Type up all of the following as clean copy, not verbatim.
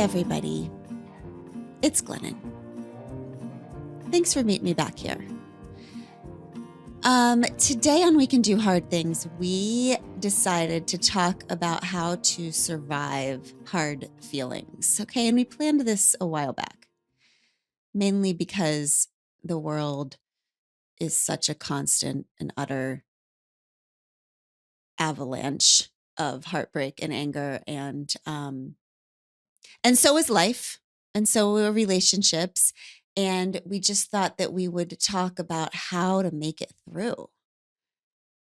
everybody. It's Glennon. Thanks for meeting me back here. Today on We Can Do Hard Things, we decided to talk about how to survive hard feelings. Okay, and we planned this a while back, mainly because the world is such a constant and utter avalanche of heartbreak and anger, and so is life, and so are relationships. And we just thought that we would talk about how to make it through,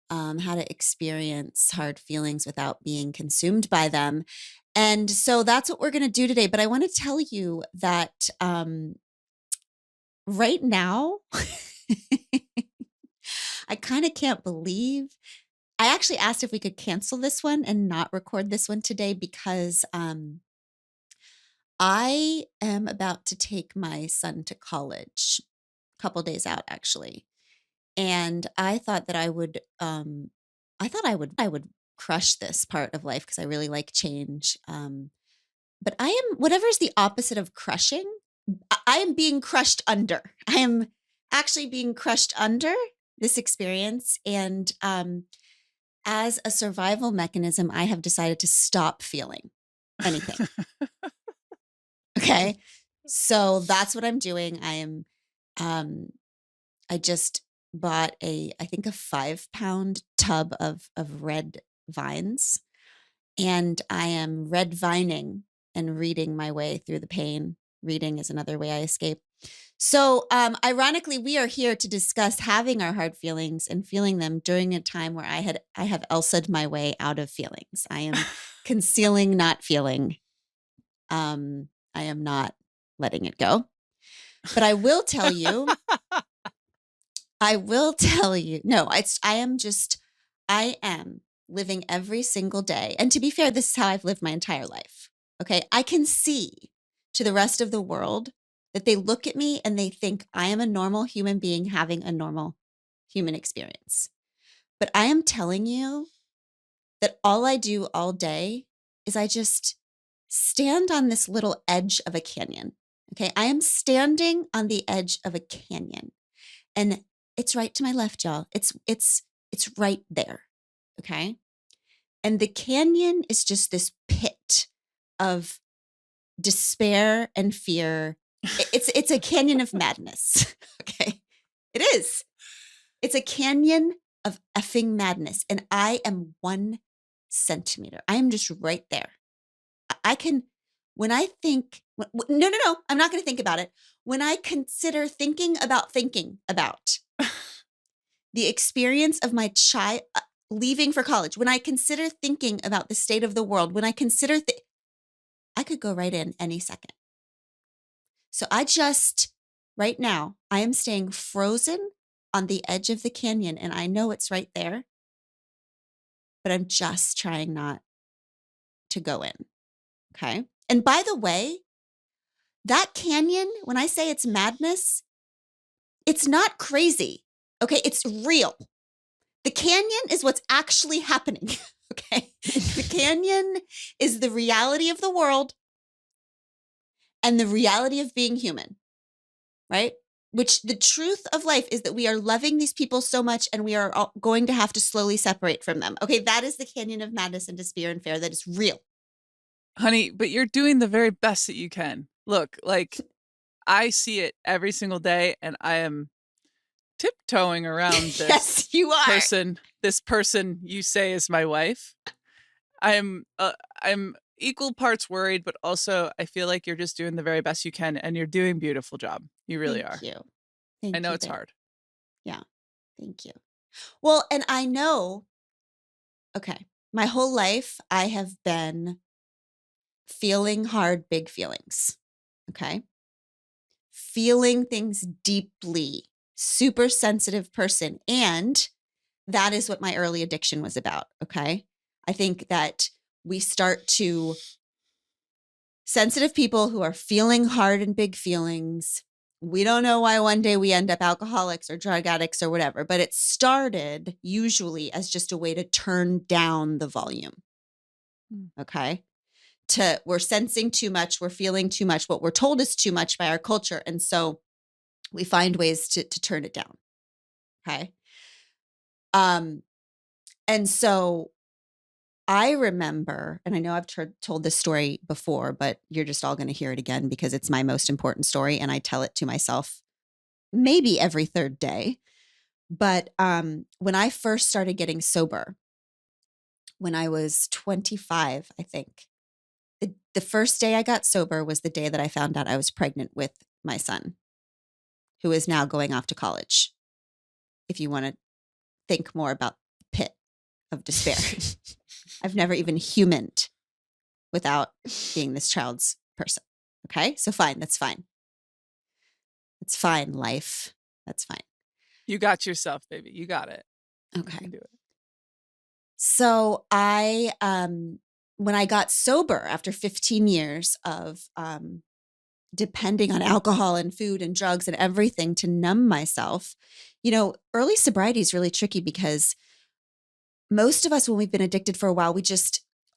how to experience hard feelings without being consumed by them. And so that's what we're going to do today. But I want to tell you that right now, I kind of can't believe. I actually asked if we could cancel this one and not record this one today because I am about to take my son to college a couple days out, actually. And I thought that I would crush this part of life because I really like change. But I am, whatever is the opposite of crushing, I am being crushed under. I am actually being crushed under this experience. And as a survival mechanism, I have decided to stop feeling anything. Okay. So that's what I'm doing. I just bought I think a 5-pound tub of red vines, and I am red vining and reading my way through the pain. Reading is another way I escape. So, ironically, we are here to discuss having our hard feelings and feeling them during a time where I have Elsa'd my way out of feelings. I am concealing not feeling. I am not letting it go. But I will tell you, no, I am living every single day. And to be fair, this is how I've lived my entire life. Okay. I can see to the rest of the world that they look at me and they think I am a normal human being having a normal human experience. But I am telling you that all I do all day is I just stand on this little edge of a canyon. Okay. I am standing on the edge of a canyon, and it's right to my left, y'all. It's right there. Okay. And the canyon is just this pit of despair and fear. It's a canyon of madness. Okay. It is. It's a canyon of effing madness. And I am 1 centimeter. I am just right there. I can, when I think, no, I'm not going to think about it. When I consider thinking about the experience of my child leaving for college, when I consider thinking about the state of the world, when I consider, I could go right in any second. So right now, I am staying frozen on the edge of the canyon, and I know it's right there, but I'm just trying not to go in. Okay. And by the way, that canyon, when I say it's madness, it's not crazy. Okay. It's real. The canyon is what's actually happening. Okay. The canyon is the reality of the world and the reality of being human, right? Which the truth of life is that we are loving these people so much and we are going to have to slowly separate from them. Okay. That is the canyon of madness and despair and fear that is real. Honey, but you're doing the very best that you can. Look, like, I see it every single day, and I am tiptoeing around this Yes, you are. This person you say is my wife. I'm equal parts worried, but also I feel like you're just doing the very best you can, and you're doing a beautiful job. You really are. Thank you. I know it's hard. Yeah. Thank you. Well, and I know, okay, my whole life I have been feeling hard, big feelings. Okay. Feeling things deeply, super sensitive person. And that is what my early addiction was about. Okay. I think that we start to, sensitive people who are feeling hard and big feelings, we don't know why one day we end up alcoholics or drug addicts or whatever, but it started usually as just a way to turn down the volume. Okay. we're sensing too much, we're feeling too much, what we're told is too much by our culture. And so we find ways to turn it down. Okay. And so I remember, and I know I've told this story before, but you're just all going to hear it again because it's my most important story. And I tell it to myself maybe every third day. But when I first started getting sober, when I was 25, I think, the first day I got sober was the day that I found out I was pregnant with my son, who is now going off to college. If you want to think more about the pit of despair, I've never even humaned without being this child's person. Okay. So fine. That's fine. It's fine. Life. That's fine. You got yourself, baby. You got it. Okay. You can do it. So when I got sober after 15 years of depending on alcohol and food and drugs and everything to numb myself, early sobriety is really tricky because most of us, when we've been addicted for a while,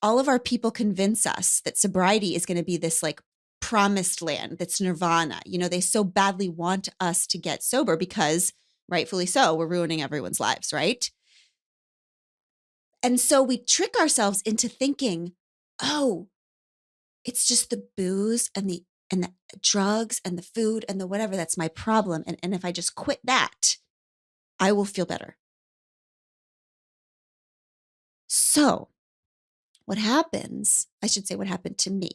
all of our people convince us that sobriety is going to be this like promised land, that's nirvana. They so badly want us to get sober because rightfully so, we're ruining everyone's lives, right? And so we trick ourselves into thinking, oh, it's just the booze and the drugs and the food and the whatever that's my problem. And if I just quit that, I will feel better. So what happened to me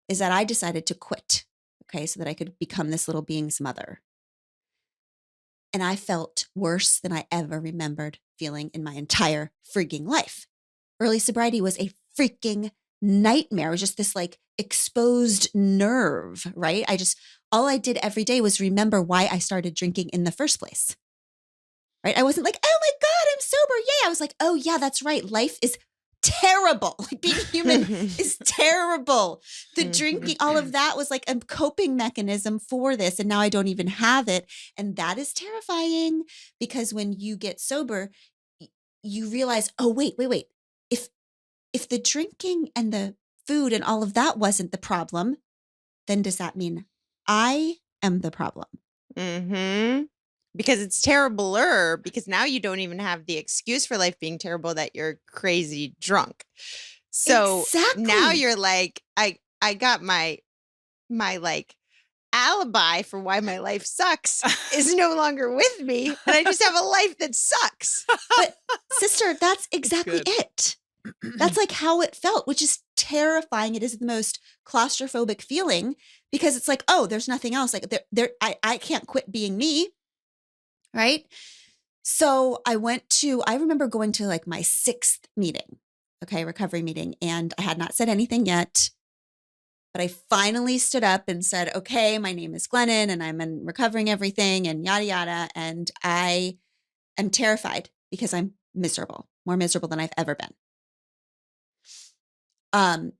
is that I decided to quit, okay, so that I could become this little being's mother. And I felt worse than I ever remembered feeling in my entire freaking life. Early sobriety was a freaking nightmare. It was just this like exposed nerve, right? All I did every day was remember why I started drinking in the first place, right? I wasn't like, oh my God, I'm sober. Yay. I was like, oh yeah, that's right. Life is terrible. Like being human is terrible. The drinking, all of that was like a coping mechanism for this. And now I don't even have it. And that is terrifying because when you get sober, you realize, oh, wait. If the drinking and the food and all of that wasn't the problem, then does that mean I am the problem? Mm-hmm. Because it's terribler, because now you don't even have the excuse for life being terrible that you're crazy drunk. So exactly. Now you're like, I got my like alibi for why my life sucks is no longer with me. And I just have a life that sucks. But sister, that's exactly it. That's like how it felt, which is terrifying. It is the most claustrophobic feeling because it's like, oh, there's nothing else. Like I can't quit being me. Right. So I remember going to like my 6th meeting, okay, recovery meeting. And I had not said anything yet, but I finally stood up and said, okay, my name is Glennon and I'm in recovering everything and yada, yada. And I am terrified because I'm miserable, more miserable than I've ever been.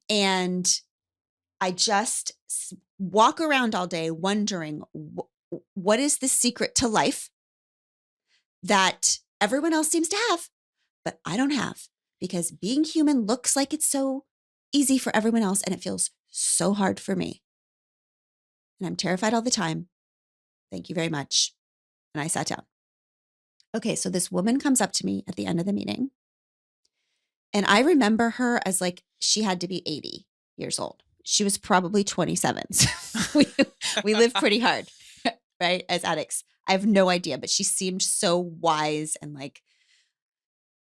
And I just walk around all day wondering what is the secret to life that everyone else seems to have, but I don't have, because being human looks like it's so easy for everyone else and it feels so hard for me. And I'm terrified all the time. Thank you very much. And I sat down. Okay, so this woman comes up to me at the end of the meeting. And I remember her as like, she had to be 80 years old. She was probably 27. So we live pretty hard, right? As addicts. I have no idea, but she seemed so wise and like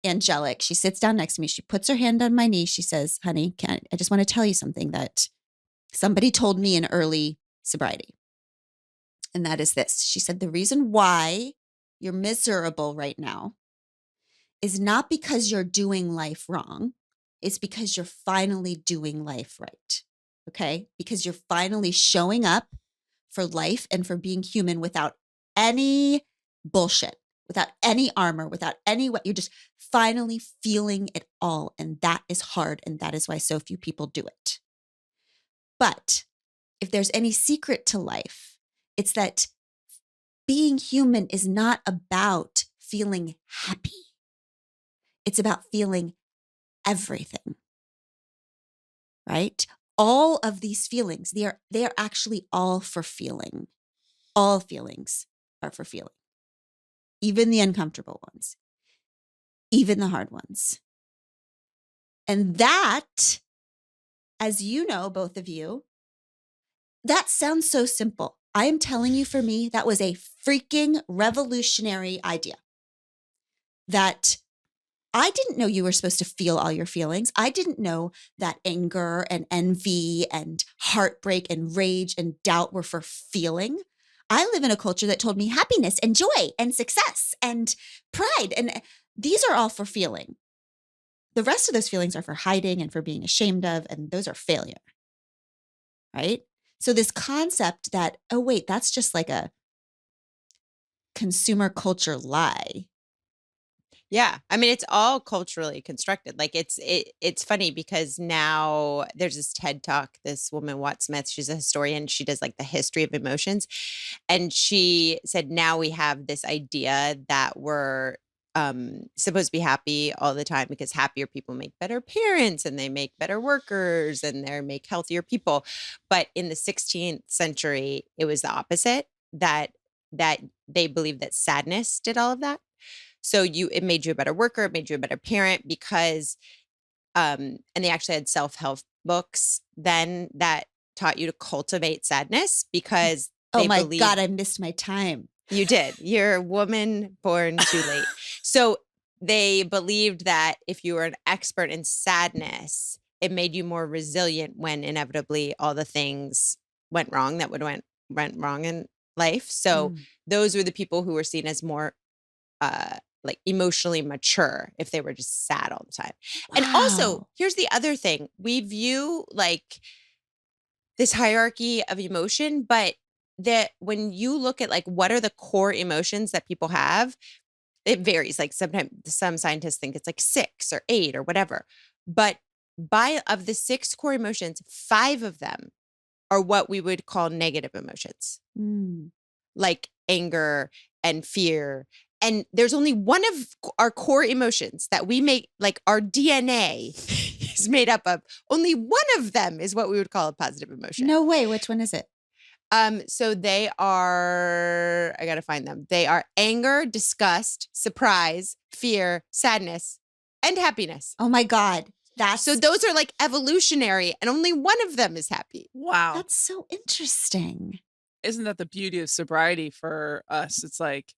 angelic. She sits down next to me. She puts her hand on my knee. She says, honey, I just want to tell you something that somebody told me in early sobriety. And that is this. She said, the reason why you're miserable right now is not because you're doing life wrong. It's because you're finally doing life right. Okay? Because you're finally showing up for life and for being human without any bullshit, without any armor, without any what. You're just finally feeling it all. And that is hard. And that is why so few people do it. But if there's any secret to life, it's that being human is not about feeling happy. It's about feeling everything. right? All of these feelings, they are actually all for feeling. All feelings are for feeling. Even the uncomfortable ones, even the hard ones. And that, as you know, both of you, that sounds so simple. I am telling you, for me, that was a freaking revolutionary idea. That I didn't know you were supposed to feel all your feelings. I didn't know that anger and envy and heartbreak and rage and doubt were for feeling. I live in a culture that told me happiness and joy and success and pride. And these are all for feeling. The rest of those feelings are for hiding and for being ashamed of, and those are failure. Right? So this concept that, oh, wait, that's just like a consumer culture lie. Yeah. I mean, it's all culturally constructed. Like it's funny because now there's this TED Talk, this woman, Watt Smith, she's a historian. She does like the history of emotions. And she said, now we have this idea that we're supposed to be happy all the time because happier people make better parents and they make better workers and they make healthier people. But in the 16th century, it was the opposite, that they believed that sadness did all of that. So it made you a better worker, it made you a better parent because, and they actually had self-help books then that taught you to cultivate sadness because Oh they my believed God, I missed my time. you did. You're a woman born too late. So they believed that if you were an expert in sadness, it made you more resilient when inevitably all the things went wrong that went wrong in life. So those were the people who were seen as more like emotionally mature if they were just sad all the time. Wow. And also, here's the other thing. We view like this hierarchy of emotion, but that when you look at like what are the core emotions that people have, it varies. Like sometimes some scientists think it's like 6 or 8 or whatever. But of the 6 core emotions, 5 of them are what we would call negative emotions. Like anger and fear. And there's only one of our core emotions that we make, like our DNA is made up of. Only one of them is what we would call a positive emotion. No way. Which one is it? So they are, I got to find them. They are anger, disgust, surprise, fear, sadness, and happiness. Oh my God. So those are like evolutionary and only one of them is happy. Wow. That's so interesting. Isn't that the beauty of sobriety for us? It's like,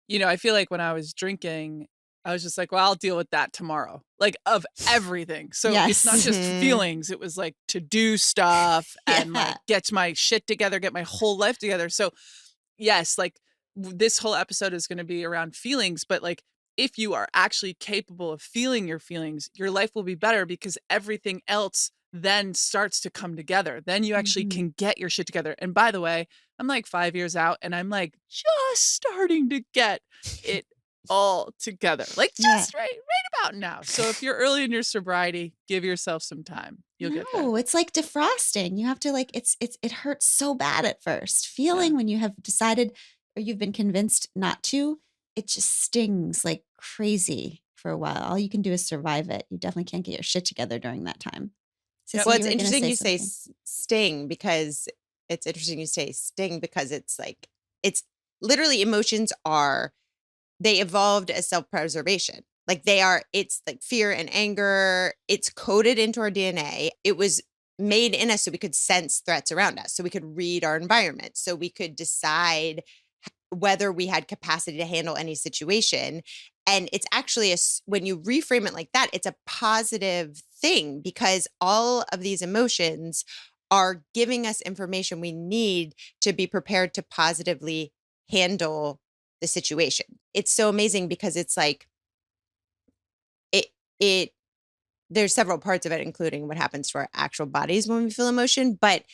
you know, I feel like when I was drinking, I was just like, well, I'll deal with that tomorrow, like of everything. So it's not just feelings. It was like to do stuff and like get my shit together, get my whole life together. So yes, like this whole episode is going to be around feelings, but like if you are actually capable of feeling your feelings, your life will be better because everything else then starts to come together. Then you actually can get your shit together. And by the way, I'm like 5 years out and I'm like just starting to get it all together. Like just right about now. So if you're early in your sobriety, give yourself some time. You'll get there. No, it's like defrosting. You have to like, it hurts so bad at first. Feeling when you have decided or you've been convinced not to, it just stings like crazy for a while. All you can do is survive it. You definitely can't get your shit together during that time. Well, it's interesting you say sting because it's like, it's literally emotions they evolved as self-preservation. Like it's like fear and anger. It's coded into our DNA. It was made in us so we could sense threats around us, so we could read our environment, so we could decide whether we had capacity to handle any situation. And it's actually when you reframe it like that, it's a positive thing because all of these emotions are giving us information we need to be prepared to positively handle the situation. It's so amazing because it's like there's several parts of it, including what happens to our actual bodies when we feel emotion. But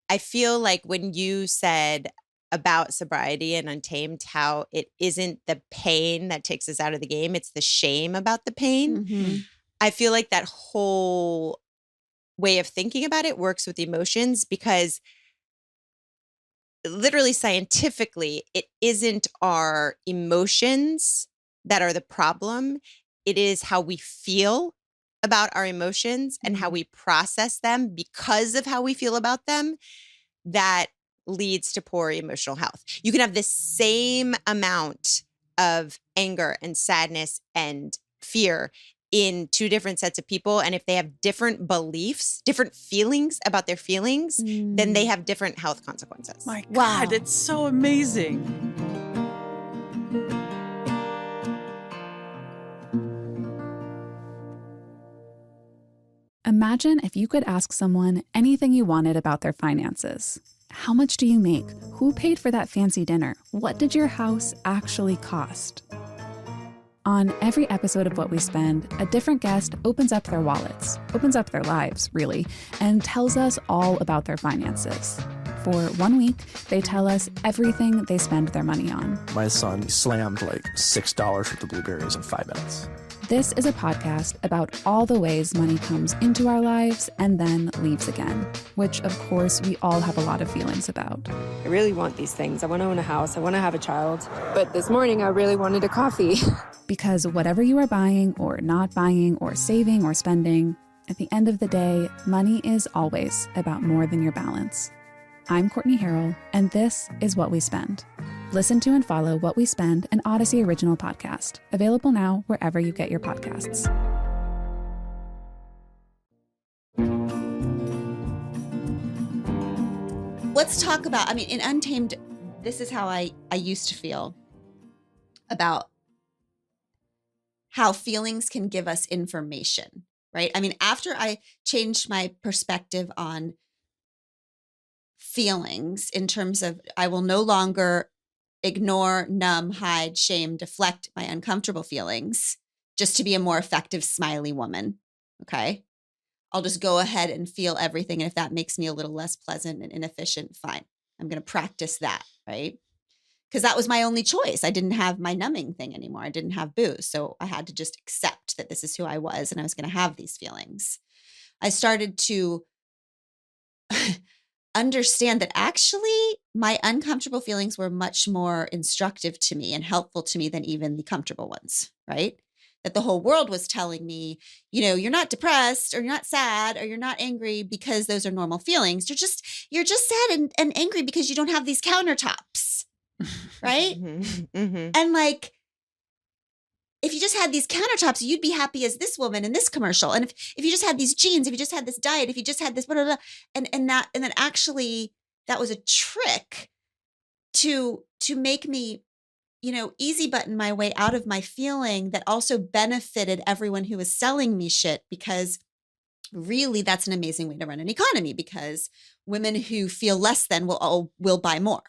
I feel like when you said about sobriety and Untamed, how it isn't the pain that takes us out of the game, it's the shame about the pain. I feel like that whole way of thinking about it works with emotions because literally scientifically, it isn't our emotions that are the problem. It is how we feel about our emotions and how we process them because of how we feel about them, that leads to poor emotional health. You can have the same amount of anger and sadness and fear in two different sets of people. And if they have different beliefs, different feelings about their feelings, then they have different health consequences. My God, it's so amazing. Imagine if you could ask someone anything you wanted about their finances. How much do you make? Who paid for that fancy dinner? What did your house actually cost? On every episode of What We Spend, a different guest opens up their wallets, opens up their lives, really, and tells us all about their finances. For 1 week, they tell us everything they spend their money on. My son slammed like $6 worth of blueberries in 5 minutes. This is a podcast about all the ways money comes into our lives and then leaves again, which of course we all have a lot of feelings about. I really want these things. I want to own a house. I want to have a child. But this morning I really wanted a coffee. Because whatever you are buying or not buying or saving or spending, at the end of the day, money is always about more than your balance. I'm Courtney Harrell, and this is What We Spend. Listen to and follow What We Spend, an Odyssey original podcast, available now wherever you get your podcasts. Let's talk about, I mean, in Untamed, this is how I used to feel about how feelings can give us information, right? I mean, after I changed my perspective on feelings in terms of I will no longer ignore, numb, hide, shame, deflect my uncomfortable feelings just to be a more effective, smiley woman, okay? I'll just go ahead and feel everything. And if that makes me a little less pleasant and inefficient, fine. I'm going to practice that, right? Because that was my only choice. I didn't have my numbing thing anymore. I didn't have booze. So I had to just accept that this is who I was and I was going to have these feelings. I started to understand that actually my uncomfortable feelings were much more instructive to me and helpful to me than even the comfortable ones, right? That the whole world was telling me, you know, you're not depressed or you're not sad or you're not angry because those are normal feelings. You're just sad and angry because you don't have these countertops, right? And like, if you just had these countertops, you'd be happy as this woman in this commercial. And if you just had these jeans, if you just had this diet, if you just had this, blah, blah, blah, and then actually that was a trick to make me, you know, easy button my way out of my feeling that also benefited everyone who was selling me shit, because really that's an amazing way to run an economy, because women who feel less than will buy more,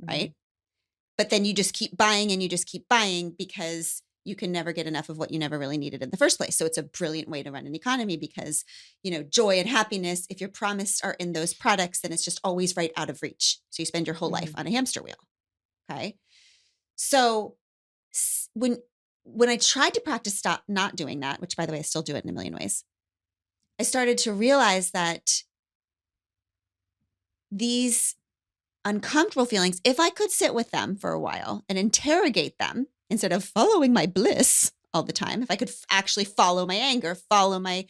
right? But then you just keep buying and you just keep buying because you can never get enough of what you never really needed in the first place. So it's a brilliant way to run an economy because, you know, joy and happiness, if your promise are in those products, then it's just always right out of reach. So you spend your whole life on a hamster wheel. Okay. So when I tried to practice stop not doing that, which by the way, I still do it in a million ways, I started to realize that these uncomfortable feelings, if I could sit with them for a while and interrogate them instead of following my bliss all the time, if I could actually follow my anger, follow my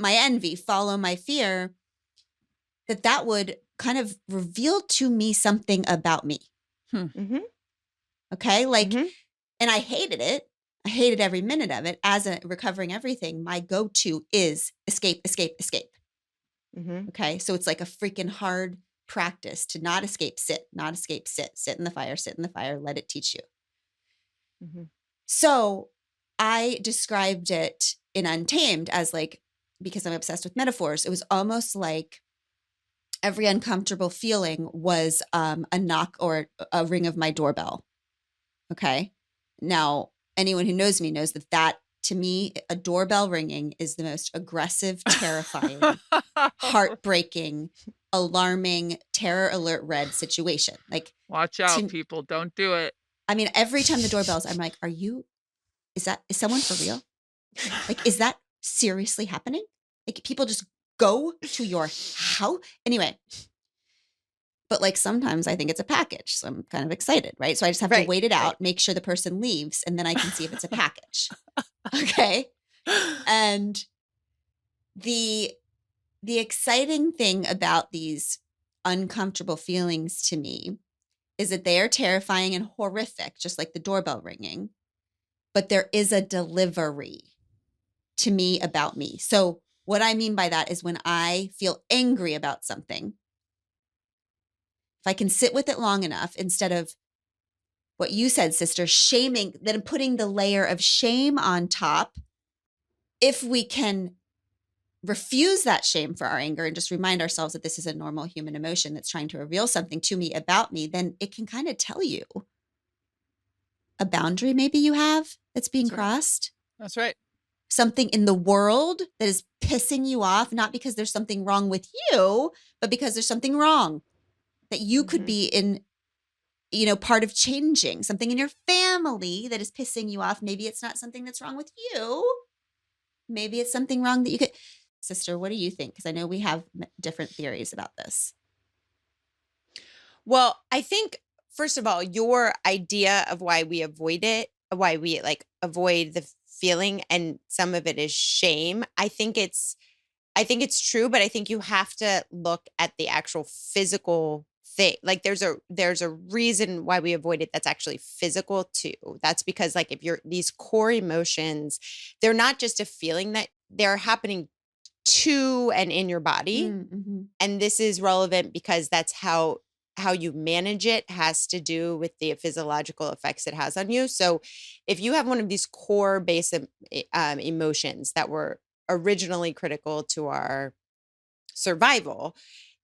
envy, follow my fear, that would kind of reveal to me something about me. Okay. Like, and I hated it. I hated every minute of it. As a recovering everything, my go-to is escape, escape, escape. Okay. So it's like a freaking hard practice to not escape, sit, not escape, sit in the fire, let it teach you. So I described it in Untamed as like, because I'm obsessed with metaphors, it was almost like every uncomfortable feeling was a knock or a ring of my doorbell. Okay. Now, anyone who knows me knows that to me, a doorbell ringing is the most aggressive, terrifying, heartbreaking, alarming, terror alert red situation. Like, watch out, people. Don't do it. I mean, every time the doorbells, I'm like, is someone for real? Like, is that seriously happening? Like, people just go to your house? Anyway. But like, sometimes I think it's a package. So I'm kind of excited, right? So I just have to wait it out, make sure the person leaves, and then I can see if it's a package. Okay. And the exciting thing about these uncomfortable feelings to me is that they are terrifying and horrific, just like the doorbell ringing. But there is a delivery to me about me. So what I mean by that is when I feel angry about something, if I can sit with it long enough, instead of what you said, sister, shaming, then putting the layer of shame on top, if we can refuse that shame for our anger and just remind ourselves that this is a normal human emotion that's trying to reveal something to me about me, then it can kind of tell you a boundary maybe you have that's being crossed. That's right. Something in the world that is pissing you off, not because there's something wrong with you, but because there's something wrong that you could be in, part of changing. Something in your family that is pissing you off. Maybe it's not something that's wrong with you. Maybe it's something wrong that you could. Sister, what do you think? Because I know we have different theories about this. Well, I think, first of all, your idea of why we avoid it, why we avoid the feeling, and some of it is shame. I think it's true, but I think you have to look at the actual physical thing. Like there's a reason why we avoid it that's actually physical too. That's because if you're these core emotions, they're not just a feeling, that they're happening to and in your body. Mm-hmm. And this is relevant because that's how you manage it has to do with the physiological effects it has on you. So if you have one of these core base emotions that were originally critical to our survival,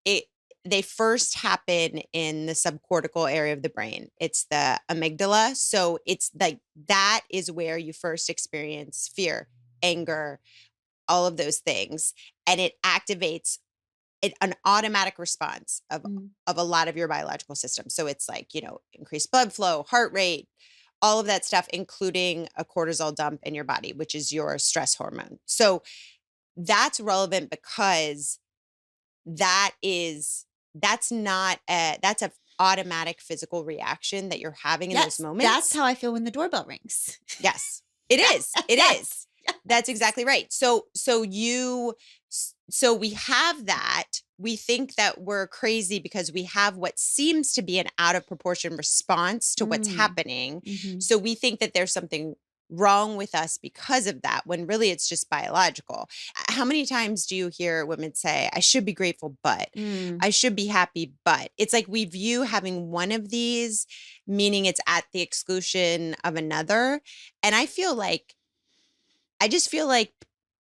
they first happen in the subcortical area of the brain. It's the amygdala. So it's that is where you first experience fear, anger, all of those things. And it activates an automatic response of a lot of your biological systems. So it's increased blood flow, heart rate, all of that stuff, including a cortisol dump in your body, which is your stress hormone. So that's relevant because that's an automatic physical reaction that you're having in those moments. That's how I feel when the doorbell rings. Yes, it is. It is. That's exactly right. So we have that. We think that we're crazy because we have what seems to be an out of proportion response to what's happening. Mm-hmm. So we think that there's something wrong with us because of that, when really it's just biological. How many times do you hear women say, I should be grateful, but I should be happy, but it's like we view having one of these, meaning it's at the exclusion of another. And I just feel like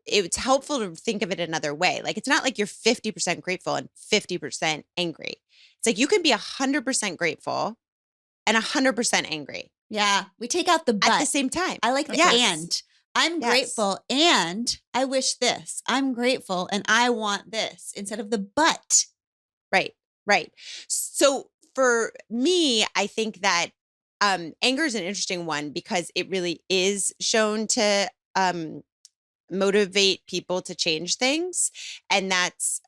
it's helpful to think of it another way. Like, it's not like you're 50% grateful and 50% angry. It's like you can be 100% grateful and 100% angry. Yeah. We take out the but. At the same time. I like the and. I'm grateful and I wish this. I'm grateful and I want this, instead of the but. Right. So for me, I think that anger is an interesting one because it really is shown to motivate people to change things. And that's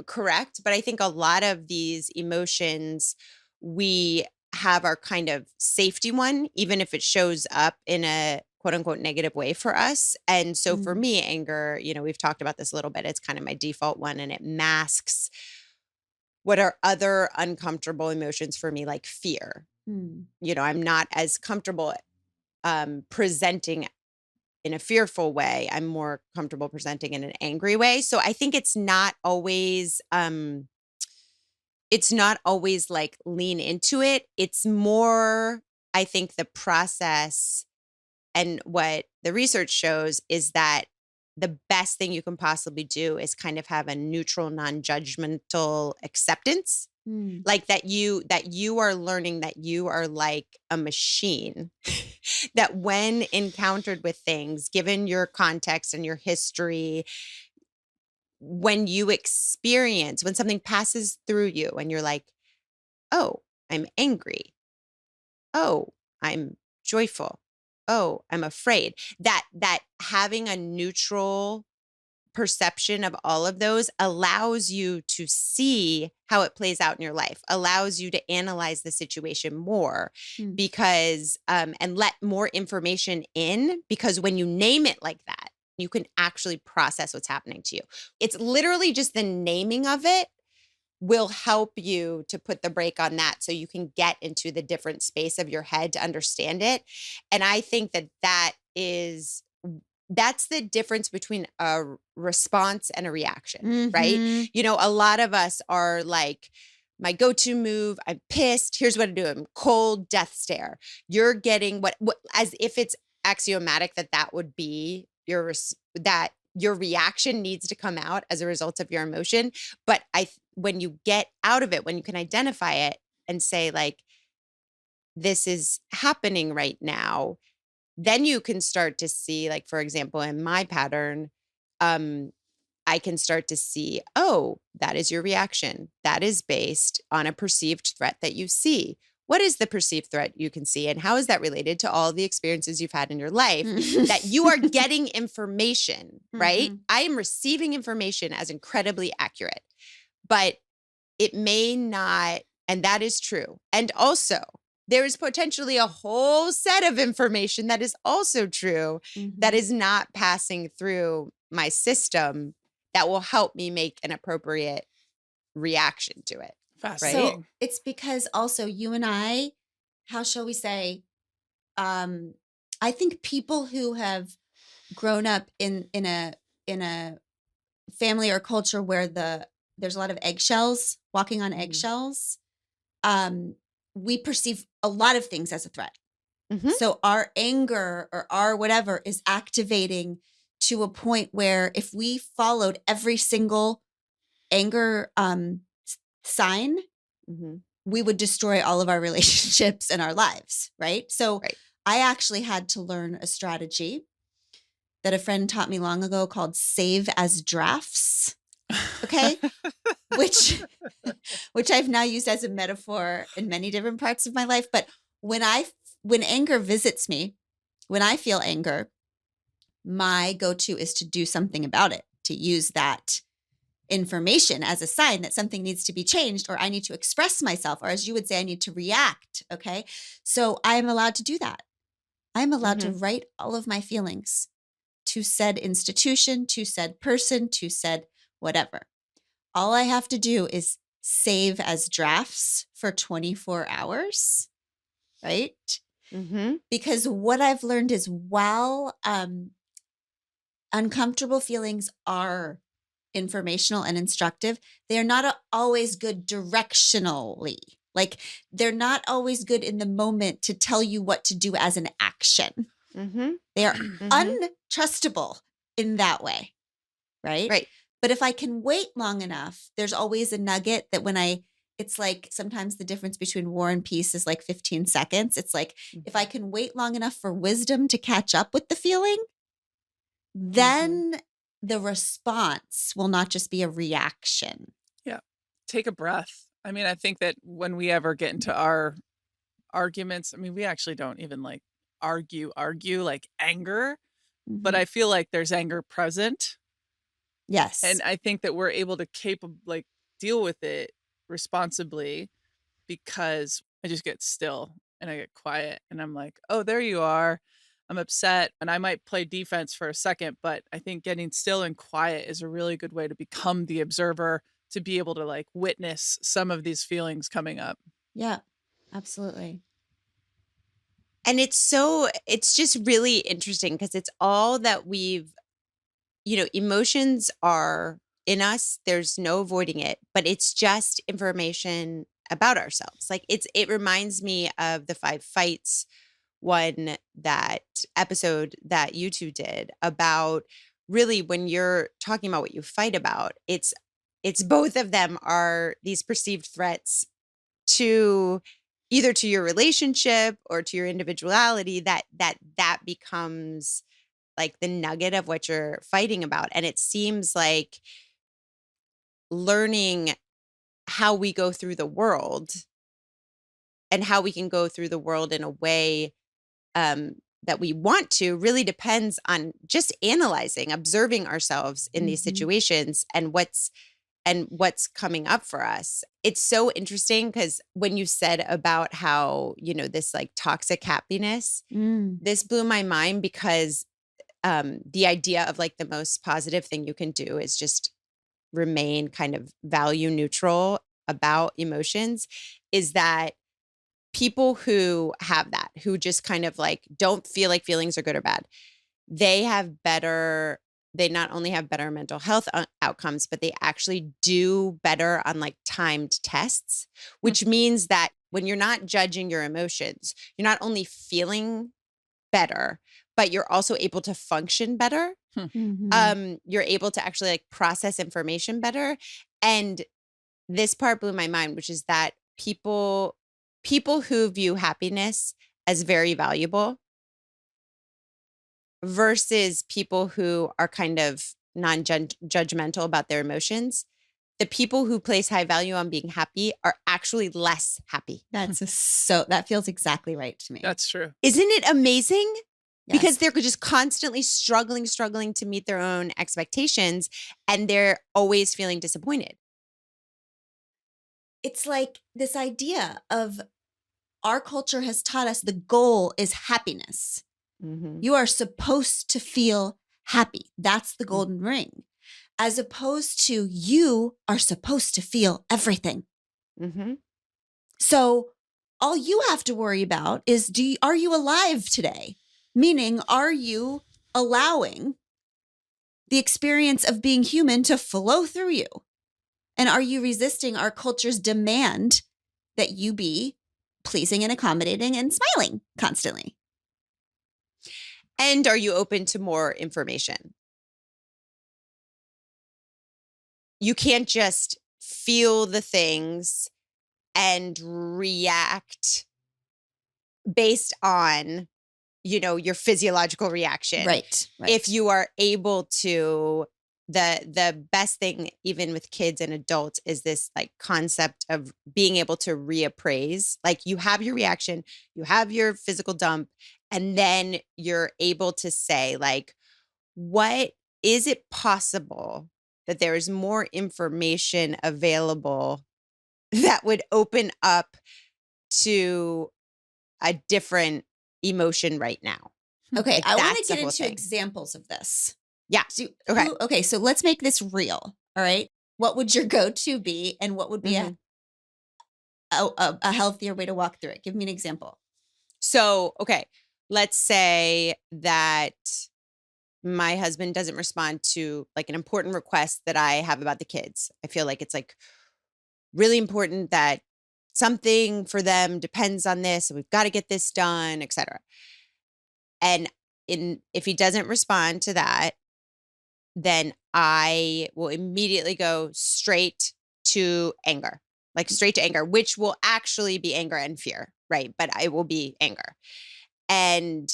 correct. But I think a lot of these emotions we have our kind of safety one, even if it shows up in a quote unquote negative way for us. And so for me, anger, we've talked about this a little bit. It's kind of my default one, and it masks what are other uncomfortable emotions for me, like fear. I'm not as comfortable presenting in a fearful way. I'm more comfortable presenting in an angry way. So I think it's not always like lean into it. It's more, I think, the process, and what the research shows is that the best thing you can possibly do is kind of have a neutral, non-judgmental acceptance. Like that you are learning that you are like a machine that when encountered with things, given your context and your history, when something passes through you and you're like, oh, I'm angry. Oh, I'm joyful. Oh, I'm afraid. That having a neutral perception of all of those allows you to see how it plays out in your life, allows you to analyze the situation more because, and let more information in, because when you name it like that, you can actually process what's happening to you. It's literally just the naming of it will help you to put the brake on that so you can get into the different space of your head to understand it. And I think that's the difference between a response and a reaction, right? A lot of us are like, my go-to move, I'm pissed. Here's what I do. I'm cold, death stare. You're getting what as if it's axiomatic that would be that your reaction needs to come out as a result of your emotion. But when you get out of it, when you can identify it and say like, this is happening right now, then you can start to see, like, for example, in my pattern, I can start to see, oh, that is your reaction. That is based on a perceived threat that you see. What is the perceived threat you can see? And how is that related to all the experiences you've had in your life that you are getting information, right? I am receiving information as incredibly accurate, but it may not, and that is true. And also, there is potentially a whole set of information that is also true that is not passing through my system that will help me make an appropriate reaction to it. Fascinating. So it's because also you and I, how shall we say, I think people who have grown up in a family or culture where there's a lot of eggshells, walking on eggshells, we perceive a lot of things as a threat. So our anger or our whatever is activating to a point where if we followed every single anger sign, we would destroy all of our relationships and our lives, right? So I actually had to learn a strategy that a friend taught me long ago called save as drafts. Okay. which I've now used as a metaphor in many different parts of my life. But when anger visits me, when I feel anger, my go-to is to do something about it, to use that information as a sign that something needs to be changed, or I need to express myself, or as you would say, I need to react. Okay. So I am allowed to do that. I'm allowed to write all of my feelings to said institution, to said person, to said whatever. All I have to do is save as drafts for 24 hours, right? Because what I've learned is while uncomfortable feelings are informational and instructive, they are not always good directionally. Like they're not always good in the moment to tell you what to do as an action. They are untrustable in that way, right? Right. But if I can wait long enough, there's always a nugget that it's like sometimes the difference between war and peace is like 15 seconds. It's like if I can wait long enough for wisdom to catch up with the feeling, then the response will not just be a reaction. Yeah. Take a breath. I mean, I think that when we ever get into our arguments, I mean, we actually don't even like argue like anger, but I feel like there's anger present. Yes. And I think that we're able to deal with it responsibly because I just get still and I get quiet and I'm like, oh, there you are. I'm upset and I might play defense for a second, but I think getting still and quiet is a really good way to become the observer, to be able to like witness some of these feelings coming up. Yeah, absolutely. And it's just really interesting because it's all that emotions are in us. There's no avoiding it, but it's just information about ourselves. Like it reminds me of the 5 fights that episode that you two did about really when you're talking about what you fight about, it's both of them are these perceived threats to either to your relationship or to your individuality that becomes like the nugget of what you're fighting about. And it seems like learning how we go through the world and how we can go through the world in a way that we want to really depends on just analyzing, observing ourselves in these situations and what's coming up for us. It's so interesting because when you said about how, this like toxic happiness, this blew my mind because the idea of like the most positive thing you can do is just remain kind of value neutral about emotions, is that people who have that, who just kind of like don't feel like feelings are good or bad, they not only have better mental health outcomes, but they actually do better on like timed tests, which means that when you're not judging your emotions, you're not only feeling better, but you're also able to function better. You're able to actually like process information better. And this part blew my mind, which is that people who view happiness as very valuable versus people who are kind of non-judgmental about their emotions, the people who place high value on being happy are actually less happy. That feels exactly right to me. That's true. Isn't it amazing? Yes. Because they're just constantly struggling to meet their own expectations, and they're always feeling disappointed. It's like this idea of our culture has taught us the goal is happiness. You are supposed to feel happy. That's the golden ring. As opposed to you are supposed to feel everything. So all you have to worry about is are you alive today? Meaning, are you allowing the experience of being human to flow through you? And are you resisting our culture's demand that you be pleasing and accommodating and smiling constantly? And are you open to more information? You can't just feel the things and react based on, your physiological reaction. Right. If you are able to, the best thing, even with kids and adults, is this like concept of being able to reappraise. Like you have your reaction, you have your physical dump, and then you're able to say like, is it possible that there is more information available that would open up to a different emotion right now? Okay, Like, I want to that's the get whole into thing. examples of this. Yeah. Okay. Okay. So let's make this real. All right. What would your go-to be, and what would be a healthier way to walk through it? Give me an example. So, okay, let's say that my husband doesn't respond to like an important request that I have about the kids. I feel like it's like really important that something for them depends on this, and we've got to get this done, etc. And if he doesn't respond to that, then I will immediately go straight to anger, which will actually be anger and fear, right? But it will be anger. And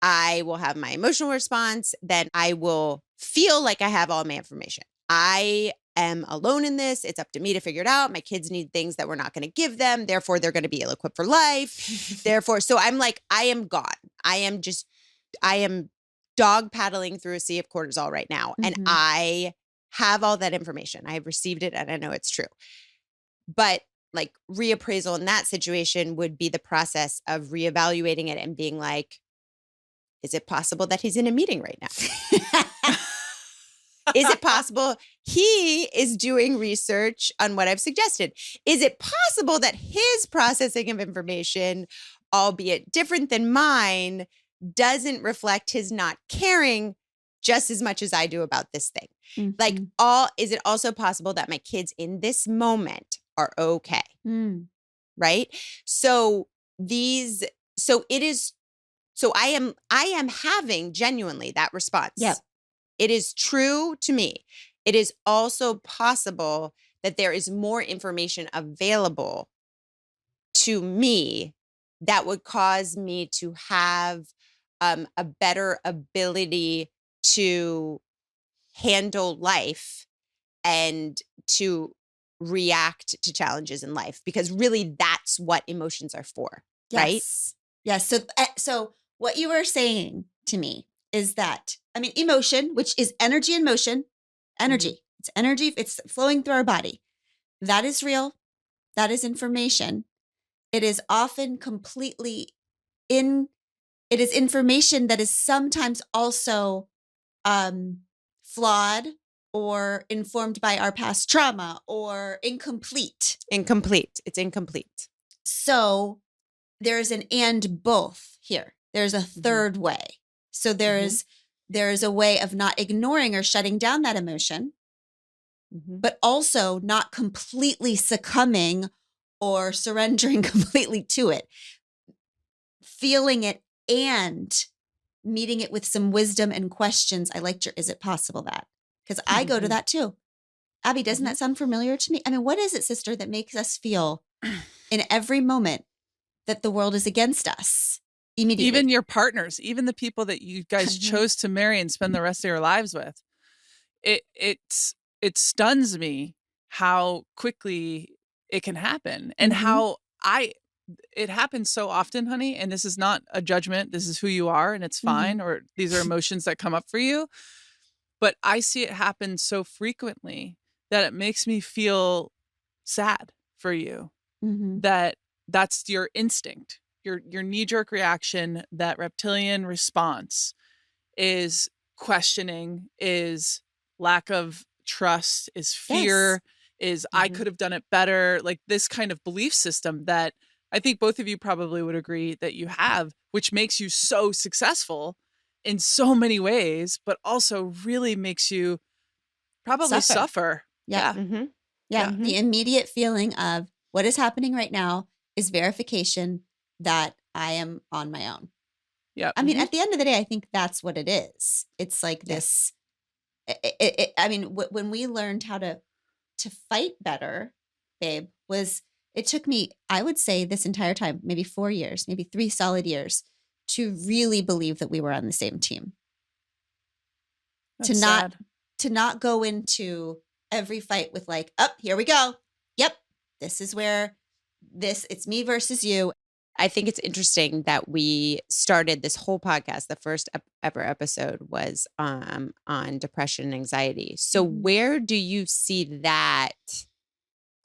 I will have my emotional response. Then I will feel like I have all my information. I am alone in this. It's up to me to figure it out. My kids need things that we're not going to give them. Therefore, they're going to be ill-equipped for life. Therefore, so I'm like, I am gone. I am dog paddling through a sea of cortisol right now. And I have all that information. I have received it and I know it's true. But like reappraisal in that situation would be the process of reevaluating it and being like, is it possible that he's in a meeting right now? Is it possible he is doing research on what I've suggested? Is it possible that his processing of information, albeit different than mine, doesn't reflect his not caring just as much as I do about this thing? Like, is it also possible that my kids in this moment are okay? Right? So I am having genuinely that response. Yep. It is true to me. It is also possible that there is more information available to me that would cause me to have a better ability to handle life and to react to challenges in life, because really that's what emotions are for, right? Yes. So what you were saying to me is that, emotion, which is energy in motion, it's energy, it's flowing through our body. That is real. That is information. It is often it is information that is sometimes also flawed or informed by our past trauma or incomplete. It's incomplete. So there's an and both here. There's a third way. So there is a way of not ignoring or shutting down that emotion, but also not completely succumbing or surrendering completely to it. Feeling it and meeting it with some wisdom and questions. I liked your, is it possible that? Because I go to that too. Abby, doesn't that sound familiar to me? I mean, what is it, sister, that makes us feel in every moment that the world is against us immediately? Even your partners, even the people that you guys chose to marry and spend the rest of your lives with. It stuns me how quickly it can happen and how it happens so often, honey. And this is not a judgment. This is who you are and it's fine. Or these are emotions that come up for you. But I see it happen so frequently that it makes me feel sad for you. That's your instinct, your knee-jerk reaction, that reptilian response is questioning, is lack of trust, is fear, is I could have done it better. Like this kind of belief system that I think both of you probably would agree that you have, which makes you so successful in so many ways, but also really makes you probably suffer. Yeah. The immediate feeling of what is happening right now is verification that I am on my own. Yeah. I mean, at the end of the day, I think that's what it is. It's like this. I mean, when we learned how to fight better, babe, it took me, I would say this entire time, maybe 4 years, maybe 3 solid years to really believe that we were on the same team. That's sad. To not go into every fight with like, oh, here we go. Yep. This is where it's me versus you. I think it's interesting that we started this whole podcast. The first ever episode was on depression and anxiety. So where do you see that,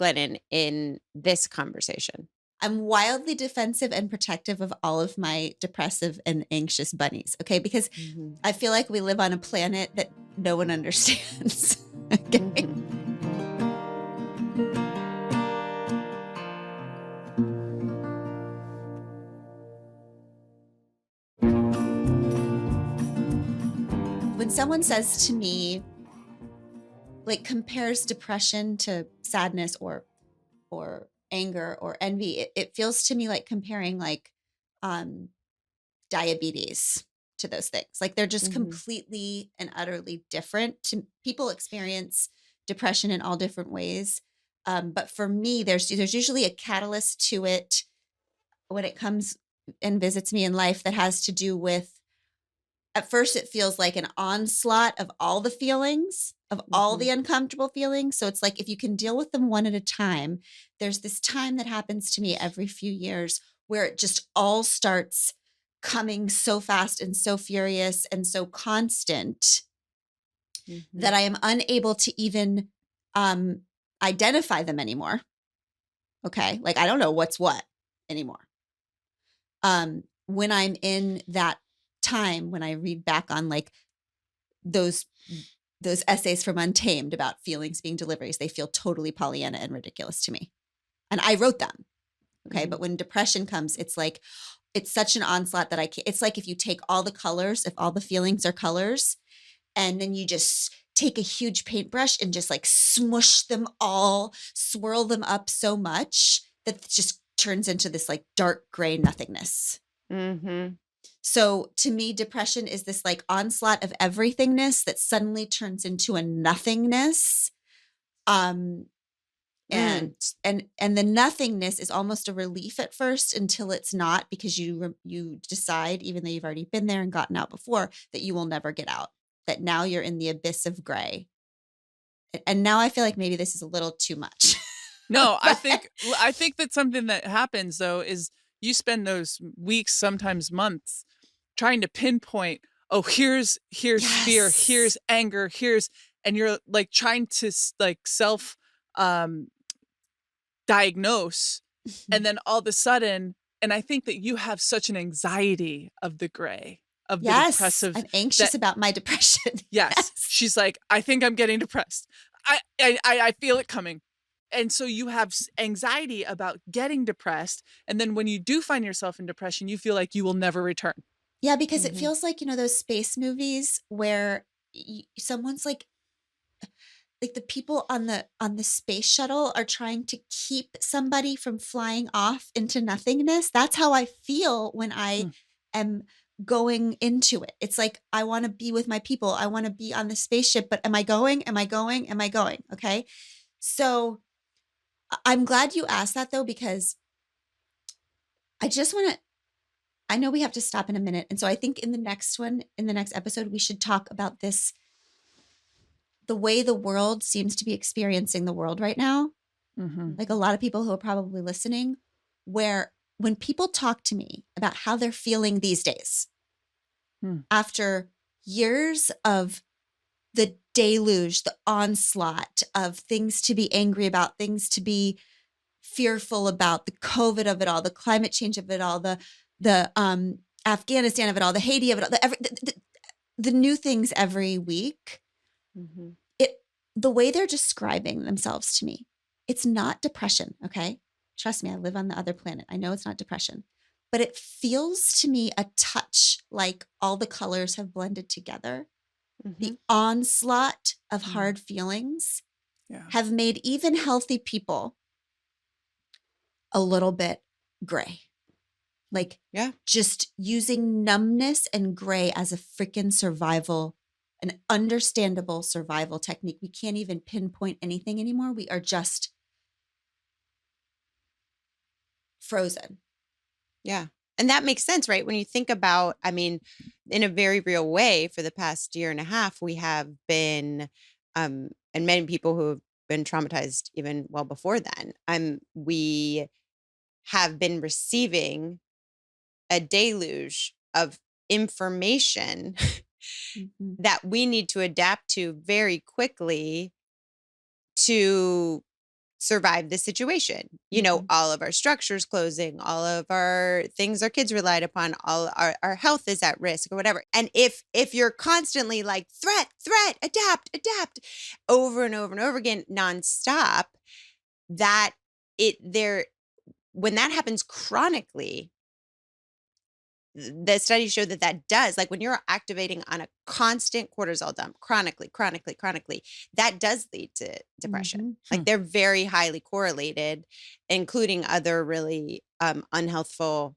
Glennon, in this conversation? I'm wildly defensive and protective of all of my depressive and anxious bunnies. Okay. Because I feel like we live on a planet that no one understands. Okay. When someone says to me, like compares depression to sadness or anger or envy, it feels to me like comparing like diabetes to those things. Like they're just completely and utterly different. People experience depression in all different ways. But for me, there's usually a catalyst to it when it comes and visits me in life that has to do with, at first it feels like an onslaught of all the feelings, of all the uncomfortable feelings. So it's like, if you can deal with them one at a time, there's this time that happens to me every few years where it just all starts coming so fast and so furious and so constant that I am unable to even identify them anymore. Okay. Like I don't know what's what anymore. When I'm in that time, when I read back on like those essays from Untamed about feelings being deliveries, they feel totally Pollyanna and ridiculous to me. And I wrote them. Okay. But when depression comes, it's like, it's such an onslaught that I can't. It's like if you take all the colors, if all the feelings are colors, and then you just take a huge paintbrush and just like smush them all, swirl them up so much that it just turns into this like dark gray nothingness. So to me, depression is this like onslaught of everythingness that suddenly turns into a nothingness. And the nothingness is almost a relief at first until it's not, because you decide, even though you've already been there and gotten out before, that you will never get out, that now you're in the abyss of gray. And now I feel like maybe this is a little too much. No, I think that something that happens though is you spend those weeks, sometimes months, trying to pinpoint, oh, here's fear, here's anger, and you're like trying to like self diagnose, and then all of a sudden, and I think that you have such an anxiety of the gray, of the Yes. depressive. I'm anxious about my depression. Yes. She's like, I think I'm getting depressed. I feel it coming. And so you have anxiety about getting depressed. And then when you do find yourself in depression, you feel like you will never return. Yeah, because it feels like, those space movies where someone's like the people on the space shuttle are trying to keep somebody from flying off into nothingness. That's how I feel when I am going into it. It's like, I want to be with my people. I want to be on the spaceship, but am I going? Am I going? Am I going? Okay. So I'm glad you asked that though, because I just want to, I know we have to stop in a minute. And so I think in the next episode, we should talk about this, the way the world seems to be experiencing the world right now. Like a lot of people who are probably listening, where when people talk to me about how they're feeling these days, after years of the deluge, the onslaught of things to be angry about, things to be fearful about, the COVID of it all, the climate change of it all, the Afghanistan of it all, the Haiti of it all, the new things every week. The way they're describing themselves to me, it's not depression. Okay. Trust me, I live on the other planet. I know it's not depression, but it feels to me a touch like all the colors have blended together. The onslaught of hard feelings have made even healthy people a little bit gray. Like, just using numbness and gray as a freaking survival, an understandable survival technique. We can't even pinpoint anything anymore. We are just frozen. Yeah. And that makes sense, right? When you think about, I mean, in a very real way, for the past year and a half, we have been, and many people who have been traumatized even well before then, we have been receiving a deluge of information that we need to adapt to very quickly to survive the situation. All of our structures closing, all of our things our kids relied upon, all our health is at risk or whatever. And if you're constantly like threat, adapt over and over and over again, nonstop, when that happens chronically, the studies show that does, like when you're activating on a constant cortisol dump chronically, that does lead to depression. Like they're very highly correlated, including other really unhealthful,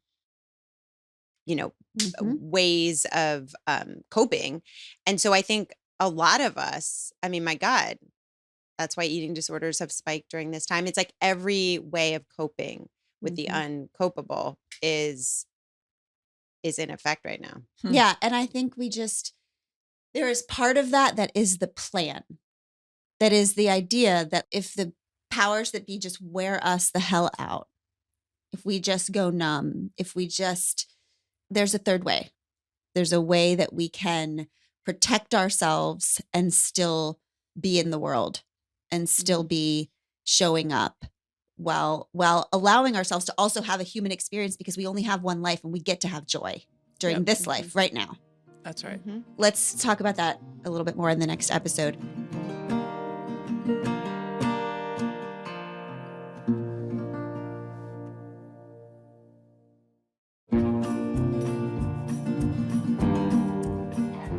ways of coping. And so I think a lot of us, I mean, my God, that's why eating disorders have spiked during this time. It's like every way of coping with the uncopable is in effect right now. Yeah. And I think there is part of that is the plan. That is the idea that if the powers that be just wear us the hell out, if we just go numb, there's a third way. There's a way that we can protect ourselves and still be in the world and still be showing up while allowing ourselves to also have a human experience, because we only have one life and we get to have joy during this life right now. That's right. Let's talk about that a little bit more in the next episode.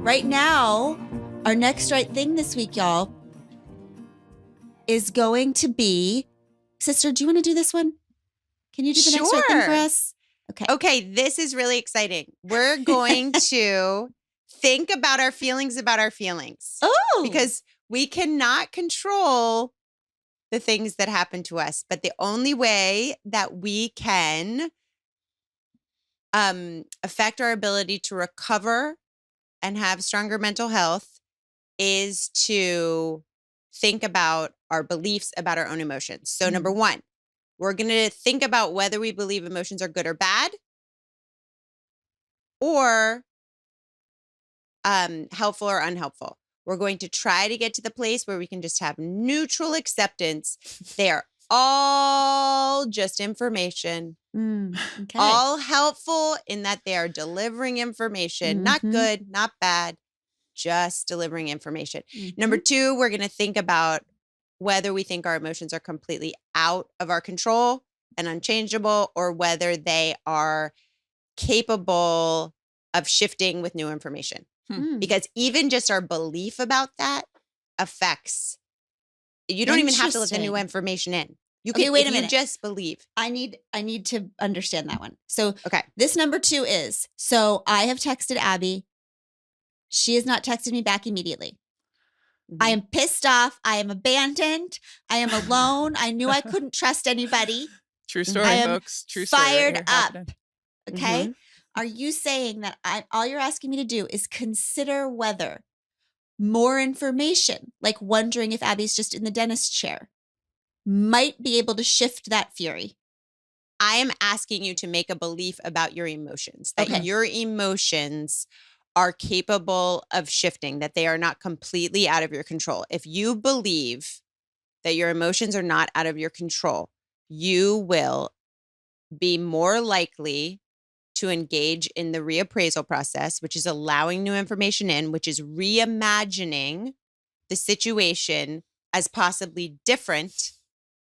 Right now, our next right thing this week, y'all, is going to be, sister, do you want to do this one? Can you do the next right thing for us? Okay, this is really exciting. We're going to think about our feelings Oh! Because we cannot control the things that happen to us, but the only way that we can affect our ability to recover and have stronger mental health is to think about our beliefs about our own emotions. So number one, we're going to think about whether we believe emotions are good or bad, or helpful or unhelpful. We're going to try to get to the place where we can just have neutral acceptance. They are all just information. Okay. All helpful in that they are delivering information, not good, not bad, just delivering information. Number 2, we're going to think about whether we think our emotions are completely out of our control and unchangeable, or whether they are capable of shifting with new information. Because even just our belief about that affects, you don't even have to let the new information in. You can, okay, wait a if minute. you just believe. I need to understand that one. So Okay. this number 2 is, so I have texted Abby. She has not texted me back immediately. I am pissed off. I am abandoned. I am alone. I knew I couldn't trust anybody. True story, I am folks. True story. fired Right here up. happening. Okay. Are you saying that all you're asking me to do is consider whether more information, like wondering if Abby's just in the dentist chair, might be able to shift that fury? I am asking you to make a belief about your emotions, that Okay. your emotions are capable of shifting, that they are not completely out of your control. If you believe that your emotions are not out of your control, you will be more likely to engage in the reappraisal process, which is allowing new information in, which is reimagining the situation as possibly different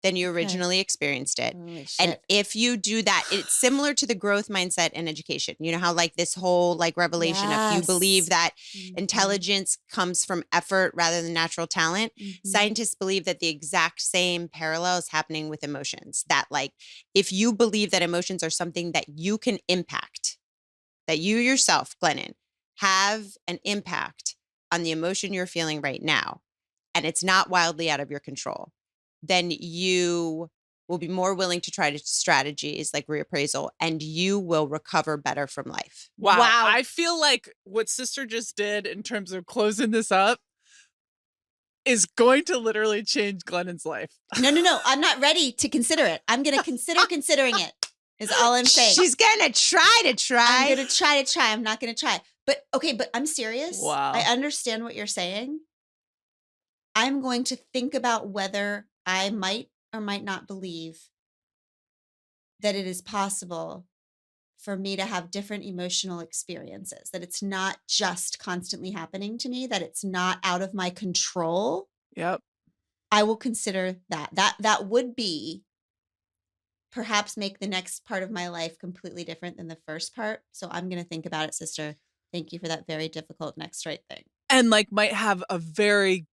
than you originally experienced it. Holy shit. And if you do that, it's similar to the growth mindset in education. You know how like this whole like revelation of you believe that intelligence comes from effort rather than natural talent. Scientists believe that the exact same parallel is happening with emotions. That like if you believe that emotions are something that you can impact, that you yourself, Glennon, have an impact on the emotion you're feeling right now, and it's not wildly out of your control, then you will be more willing to try strategies like reappraisal, and you will recover better from life. Wow. I feel like what Sister just did in terms of closing this up is going to literally change Glennon's life. No. I'm not ready to consider it. I'm going to consider considering it, is all I'm saying. She's going to try. I'm going to try. I'm not going to try. But okay, but I'm serious. Wow. I understand what you're saying. I'm going to think about whether I might or might not believe that it is possible for me to have different emotional experiences, that it's not just constantly happening to me, that it's not out of my control. Yep. I will consider that. That would be perhaps make the next part of my life completely different than the first part. So I'm going to think about it, sister. Thank you for that very difficult next right thing. And like might have a very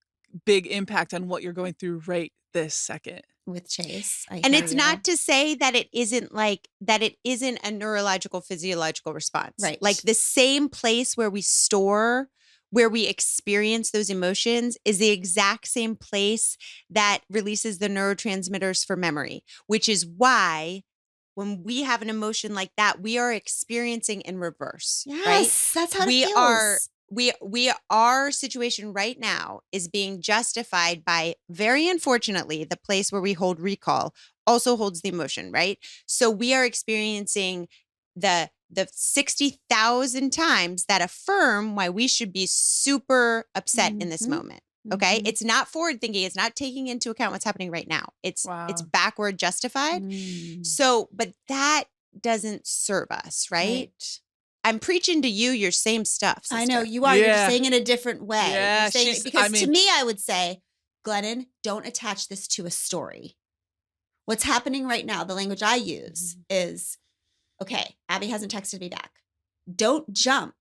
big impact on what you're going through right this second. With Chase. And it's not to say that it isn't a neurological, physiological response. Right. Like the same place where we store, where we experience those emotions is the exact same place that releases the neurotransmitters for memory, which is why when we have an emotion like that, we are experiencing in reverse. Yes, right? That's how it feels. Our situation right now is being justified by, very unfortunately, the place where we hold recall also holds the emotion, right? So we are experiencing the 60,000 times that affirm why we should be super upset in this moment. Okay. It's not forward thinking. It's not taking into account what's happening right now. It's backward justified. So, but that doesn't serve us, right? I'm preaching to you your same stuff, sister. I know you are. You're just saying it a different way. Yeah, to me, I would say, Glennon, don't attach this to a story. What's happening right now, the language I use is, okay, Abby hasn't texted me back. Don't jump.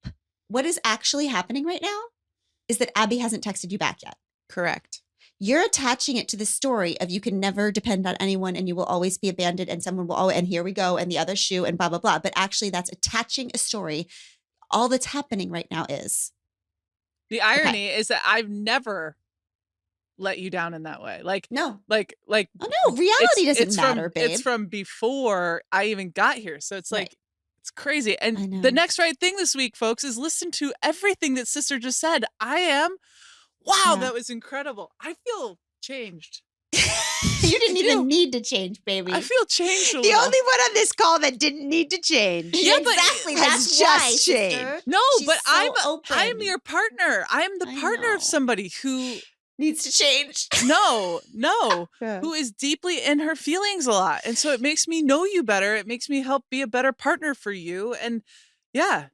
What is actually happening right now is that Abby hasn't texted you back yet. Correct. You're attaching it to the story of you can never depend on anyone and you will always be abandoned and someone will always, and here we go, and the other shoe and blah, blah, blah. But actually that's attaching a story. All that's happening right now is. The irony is that I've never let you down in that way. Like, no. Like, oh no, reality doesn't matter, babe. It's from before I even got here. So it's like, it's crazy. And the next right thing this week, folks, is listen to everything that Sister just said. Wow, that was incredible. I feel changed. You didn't even need to change, baby. I feel changed a the little. only one on this call that didn't need to change. Yeah, exactly. That's just why, changed. sister. No, She's but so I'm your partner. I am the partner of somebody who needs to change. No, Yeah. who is deeply in her feelings a lot. And so it makes me know you better. It makes me help be a better partner for you. And yeah,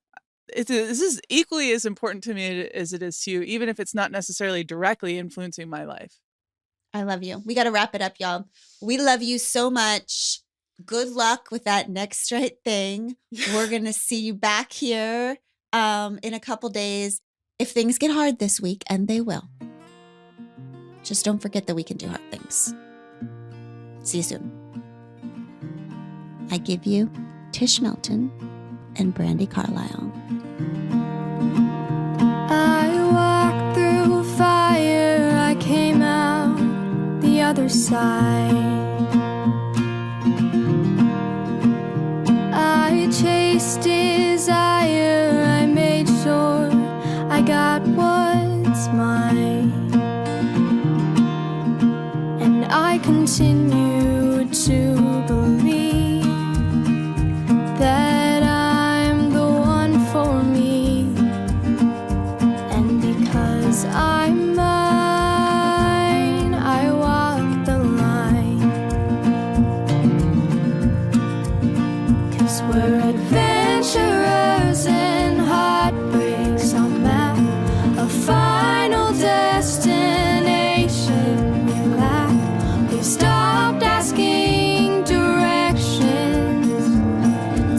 this is equally as important to me as it is to you, even if it's not necessarily directly influencing my life. I love you. We got to wrap it up, y'all. We love you so much. Good luck with that next right thing. We're going to see you back here in a couple days. If things get hard this week, and they will, just don't forget that we can do hard things. See you soon. I give you Tish Melton and Brandy Carlisle. I walked through fire, I came out the other side. I chased desire, I made sure I got what's mine. And I continue to believe that I'm the one for me. And because I'm mine, I walk the line. 'Cause we're adventurers and heartbreaks on map, a final destination we lack. We've stopped asking directions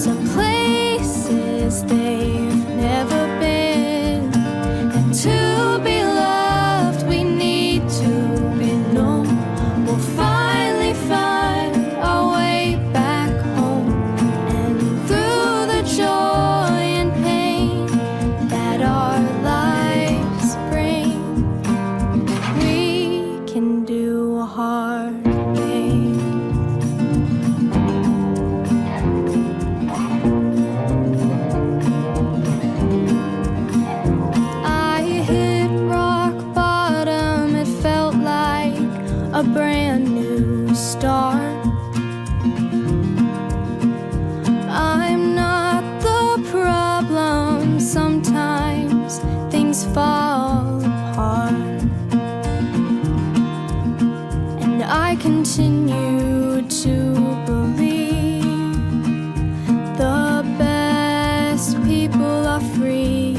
to places they've never been. And to be loved, we need to be known. We'll finally find our way back home. And through the joy and pain that our lives bring, we can do hard things. I hit rock bottom, it felt like a brand new start. I'm not the problem, sometimes things fall apart. And I continue to believe the best people are free.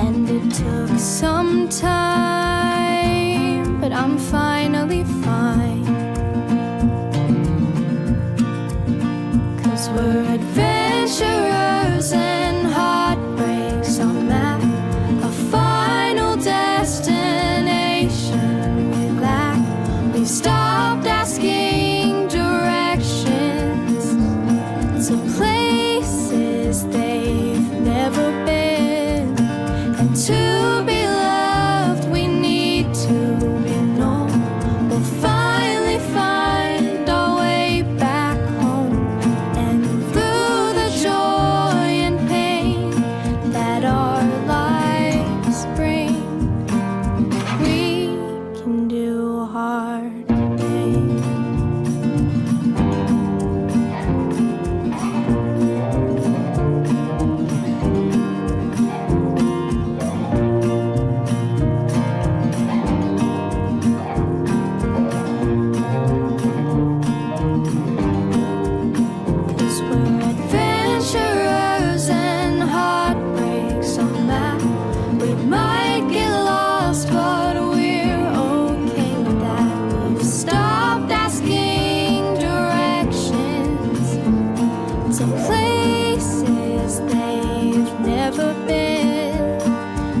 And it took some time, but I'm finally fine. 'Cause we're adventurers and heartbreaks on map, a final destination we lack. We've stopped asking directions to places they've never been. And to be loved, we need to be known. We'll finally find our way back home. And through the joy and pain that our lives bring, we can do hard things. Cause we're adventurers and heartbreaks on map. We might get lost, but we're okay with that. We've stopped asking directions to places they've never been.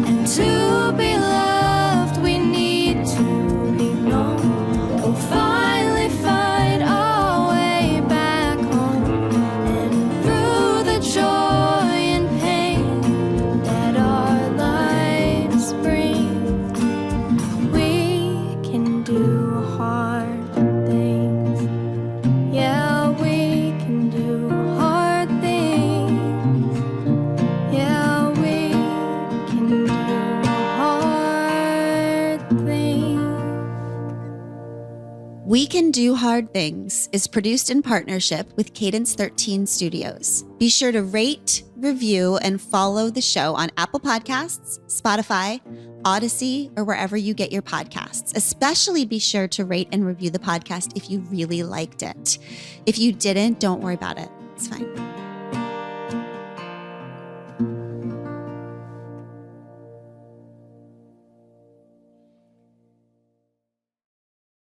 And to be loved, we need to be known. We'll finally find our way back home. And through the joy and pain that our lives bring, we can do hard things. Yeah, we can do hard things. Yeah, we can do hard things. We Can Do Hard Things is produced in partnership with Cadence 13 Studios. Be sure to rate, review, and follow the show on Apple Podcasts, Spotify, Odyssey, or wherever you get your podcasts. Especially be sure to rate and review the podcast if you really liked it. If you didn't, don't worry about it. It's fine.